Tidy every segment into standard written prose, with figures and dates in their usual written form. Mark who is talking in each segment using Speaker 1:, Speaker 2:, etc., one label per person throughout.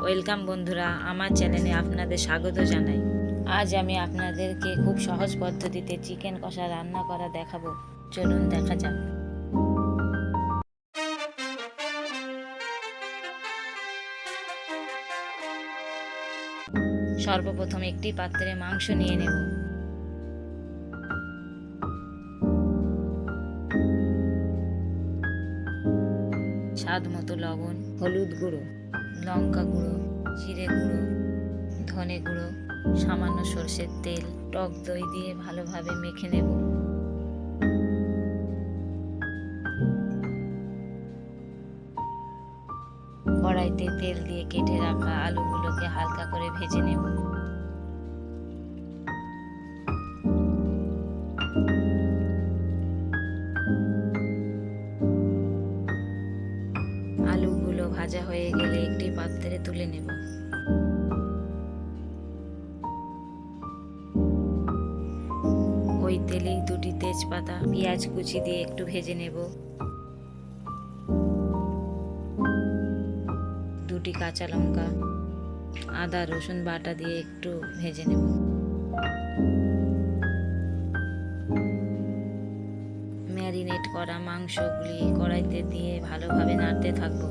Speaker 1: Welcome বন্ধুরা, আমার চ্যানেলে আপনাদের স্বাগত জানাই। আজ আমি আপনাদেরকে খুব সহজ পদ্ধতিতে চিকেন কষা রান্না করা দেখাবো। চলুন দেখা যাক। সর্বপ্রথম একটি পাত্রে মাংস নিয়ে নেব। স্বাদ মতো লবণ, হলুদ গুঁড়ো, লঙ্কা গুঁড়ো, জিরে গুঁড়ো, ধনে গুঁড়ো, সামান্য সরষের তেল, টক দই দিয়ে ভালোভাবে মেখে নেব। কড়াইতে তেল দিয়ে কেটে রাখা আলুগুলোকে হালকা করে ভেজে নেব। আলুগুলো ভাজা হয়ে গেলে একটি পাত্রে তুলে নেব। ওই তেলেই দুটি তেজপাতা, পেঁয়াজ কুচি দিয়ে একটু ভেজে নেব। দুটি কাঁচা লঙ্কা, আদা রসুন বাটা দিয়ে একটু ভেজে নেব। ম্যারিনেট করা মাংসগুলি কড়াইতে দিয়ে ভালোভাবে নাড়তে থাকব।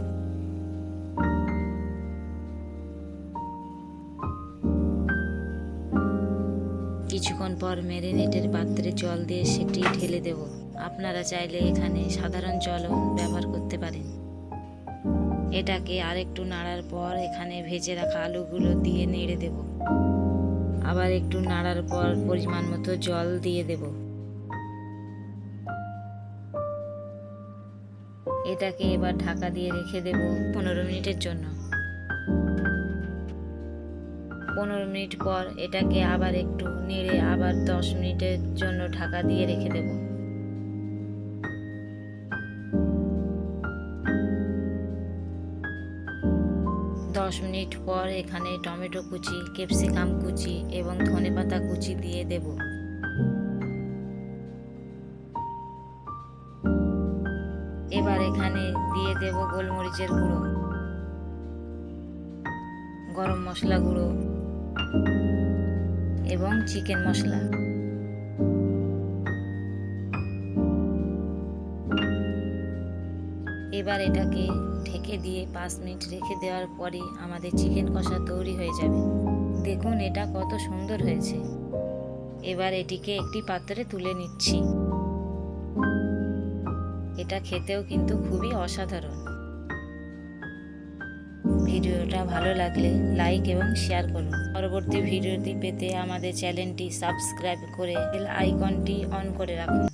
Speaker 1: কিছুক্ষণ পর ম্যারিনেটের পাত্রে জল দিয়ে সেটি ঢেলে দেব। আপনারা চাইলে এখানে সাধারণ জলও ব্যবহার করতে পারেন। এটাকে আরেকটু নাড়ার পর এখানে ভেজে রাখা আলুগুলো দিয়ে নেড়ে দেব। আবার একটু নাড়ার পর পরিমাণ মতো জল দিয়ে দেব। এটাকে এবার ঢাকা দিয়ে রেখে দেব 15 মিনিটের জন্য। 15 মিনিট পর এটাকে আবার একটু নেড়ে আবার 10 মিনিটের জন্য ঢাকা দিয়ে রেখে দেব। দশ মিনিট পর এখানে টমেটো কুচি, ক্যাপসিকাম কুচি এবং ধনেপাতা কুচি দিয়ে দেব। এবার এখানে দিয়ে দেব গোলমরিচের গুঁড়ো, গরম মশলা গুঁড়ো এবং চিকেন মশলা। এবার এটাকে ঢেকে দিয়ে 5 মিনিট রেখে দেওয়ার পরে আমাদের চিকেন কষা তৈরি হয়ে যাবে। দেখুন এটা কত সুন্দর হয়েছে। এবার এটিকে একটি পাত্রে তুলে নিচ্ছি। এটা খেতেও কিন্তু খুবই অসাধারণ। ভিডিওটা ভালো লাগলে লাইক এবং শেয়ার করুন। পরবর্তী ভিডিওটি পেতে আমাদের চ্যানেলটি সাবস্ক্রাইব করে বেল আইকনটি অন করে রাখুন।